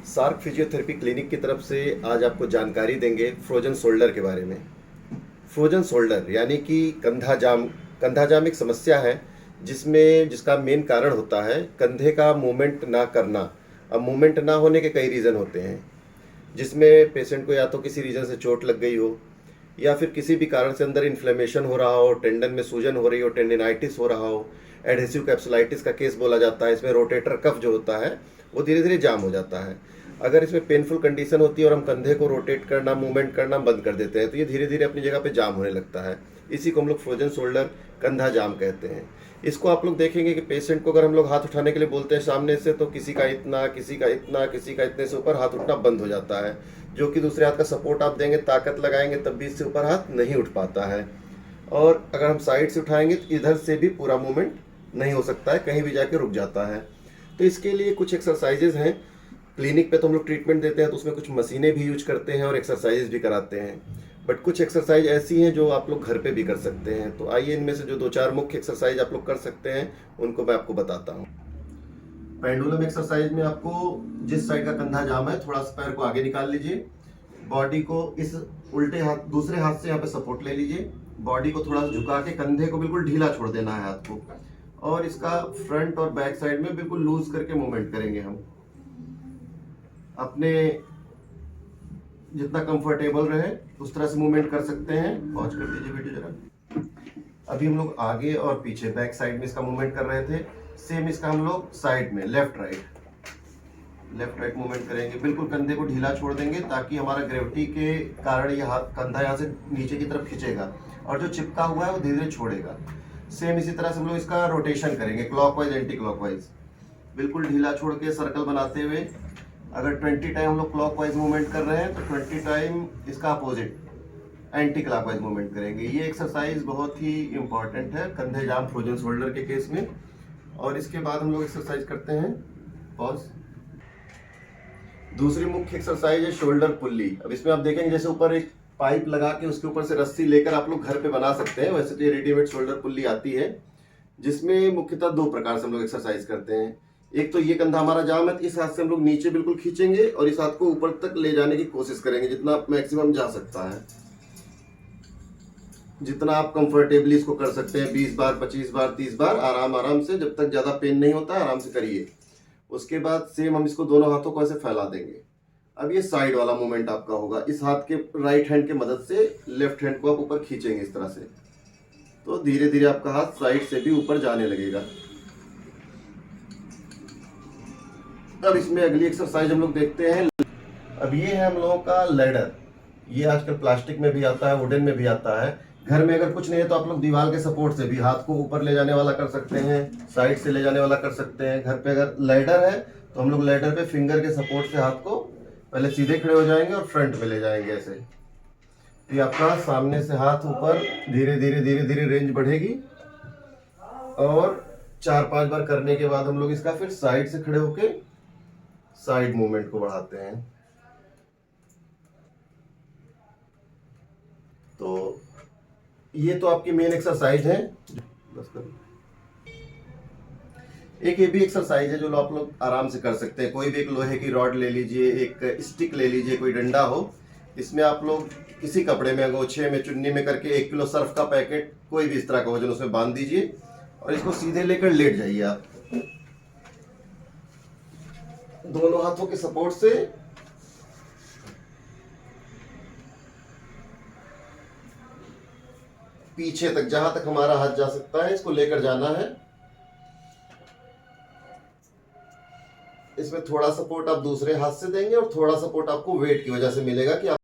SAARC physiotherapy clinic की तरफ से आज आपको जानकारी देंगे फ्रोजन शोल्डर के बारे में। फ्रोजन शोल्डर यानी कि कंधा जाम एक समस्या है जिसका मेन कारण होता है कंधे का मूवमेंट ना करना। अब मूवमेंट ना होने के कई रीज़न होते हैं, जिसमें पेशेंट को या तो किसी रीज़न से चोट लग गई हो, या फिर किसी भी कारण से अंदर इन्फ्लेमेशन हो रहा हो, टेंडन में सूजन हो रही हो, टेंडिनाइटिस हो रहा हो, एडहेसिव कैप्सुलाइटिस का केस बोला जाता है। इसमें रोटेटर कफ जो होता है वो धीरे धीरे जाम हो जाता है। अगर इसमें पेनफुल कंडीशन होती है और हम कंधे को रोटेट करना, मूवमेंट करना बंद कर देते हैं, तो ये धीरे धीरे अपनी जगह पे जाम होने लगता है। इसी को हम लोग फ्रोजन शोल्डर, कंधा जाम कहते हैं। इसको आप लोग देखेंगे कि पेशेंट को अगर हम लोग हाथ उठाने के लिए बोलते हैं सामने से, तो किसी का इतना, किसी का इतना, किसी का इतने से ऊपर हाथ उठना बंद हो जाता है, जो कि दूसरे हाथ का सपोर्ट आप देंगे, ताकत लगाएंगे, तब भी इससे ऊपर हाथ नहीं उठ पाता है। और अगर हम साइड से उठाएंगे तो इधर से भी पूरा मूवमेंट नहीं हो सकता है, कहीं भी जाके रुक जाता है। तो इसके लिए कुछ एक्सरसाइजेज हैं। क्लिनिक पे तो हम लोग ट्रीटमेंट देते हैं तो उसमें कुछ मशीनें भी यूज करते हैं और एक्सरसाइजेज भी कराते हैं, बट कुछ एक्सरसाइज ऐसी हैं जो आप लोग घर पे भी कर सकते हैं। तो आइए इनमें से जो दो चार मुख्य एक्सरसाइज आप लोग कर सकते हैं उनको मैं आपको बताता हूँ। पेंडुलम एक्सरसाइज में आपको जिस साइड का कंधा जाम है, थोड़ा सा पैर को आगे निकाल लीजिए, बॉडी को इस उल्टे हाथ, दूसरे हाथ से यहाँ पे सपोर्ट ले लीजिए, बॉडी को थोड़ा सा झुका के कंधे को बिल्कुल ढीला छोड़ देना है हाथ को, और इसका फ्रंट और बैक साइड में बिल्कुल लूज करके मूवमेंट करेंगे हम। अपने जितना कंफर्टेबल रहे उस तरह से मूवमेंट कर सकते हैं। पॉज कर दीजिए वीडियो जरा। अभी हम लोग आगे और पीछे बैक साइड में इसका मूवमेंट कर रहे थे, सेम इसका हम लोग साइड में लेफ्ट राइट मूवमेंट करेंगे। बिल्कुल कंधे को ढीला छोड़ देंगे ताकि हमारा ग्रेविटी के कारण ये हाथ, कंधा यहाँ से नीचे की तरफ खींचेगा और जो चिपका हुआ है वो धीरे धीरे छोड़ेगा। सेम इसी तरह से हम लोग इसका रोटेशन करेंगे, क्लॉकवाइज एंटी क्लॉकवाइज, बिल्कुल ढीला छोड़ के सर्कल बनाते हुए। अगर 20 टाइम हम लोग क्लॉकवाइज मूवमेंट कर रहे हैं तो 20 टाइम इसका अपोजिट एंटी क्लॉकवाइज मूवमेंट करेंगे। ये एक्सरसाइज बहुत ही इंपॉर्टेंट है कंधे जाम फ्रोजन शोल्डर के केस में। और इसके बाद हम लोग एक्सरसाइज करते हैं, पॉज। दूसरी मुख्य एक्सरसाइज है शोल्डर पुल्ली। अब इसमें आप देखेंगे जैसे ऊपर एक पाइप लगा के उसके ऊपर से रस्सी लेकर आप लोग घर पे बना सकते हैं, वैसे तो ये रेडीमेड शोल्डर पुल्ली आती है, जिसमें मुख्यतः दो प्रकार से हम लोग एक्सरसाइज करते हैं। एक तो ये कंधा हमारा जाम है तो इस हाथ से हम लोग नीचे बिल्कुल खींचेंगे और इस हाथ को ऊपर तक ले जाने की कोशिश करेंगे, जितना मैक्सिमम जा सकता है, जितना आप कंफर्टेबली इसको कर सकते हैं। 20 बार, 25 बार, 30 बार, आराम से, जब तक ज्यादा पेन नहीं होता आराम से करिए। उसके बाद सेम हम इसको दोनों हाथों को ऐसे फैला देंगे। अब ये साइड वाला मूवमेंट आपका होगा, इस हाथ के राइट हैंड के मदद से लेफ्ट हैंड को आप ऊपर खींचेंगे इस तरह से, तो धीरे धीरे आपका हाथ साइड से भी ऊपर जाने लगेगा। अब इसमें अगली एक्सरसाइज हम लोग देखते हैं। अब ये है हम लोगों का लैडर। ये आजकल प्लास्टिक में भी आता है, वुडन में भी आता है। घर में अगर कुछ नहीं है तो आप लोग दीवार के सपोर्ट से भी हाथ को ऊपर ले जाने वाला कर सकते हैं, साइड से ले जाने वाला कर सकते हैं। घर पे अगर लैडर है तो हम लोग लैडर पे फिंगर के सपोर्ट से हाथ को पहले सीधे खड़े हो जाएंगे और फ्रंट में ले जाएंगे ऐसे। तो आपका सामने से हाथ ऊपर, धीरे धीरे रेंज बढ़ेगी। और 4-5 बार करने के बाद हम लोग इसका फिर साइड से खड़े होके साइड मूवमेंट को बढ़ाते हैं। तो ये तो आपकी मेन एक्सरसाइज है। बस कर। एक ये भी एक्सरसाइज है जो आप लोग आराम से कर सकते हैं। कोई भी एक लोहे की रॉड ले लीजिए, एक स्टिक ले लीजिए, कोई डंडा हो, इसमें आप लोग किसी कपड़े में, अंगोछे में, चुन्नी में करके 1 किलो सर्फ का पैकेट, कोई भी इस तरह का वजन, उसमें बांध दीजिए और इसको सीधे लेकर लेट जाइए आप, दोनों हाथों के सपोर्ट से। पीछे तक, जहां तक हमारा हाथ जा सकता है, इसको लेकर जाना है। इसमें थोड़ा सपोर्ट आप दूसरे हाथ से देंगे और थोड़ा सपोर्ट आपको वेट की वजह से मिलेगा कि आप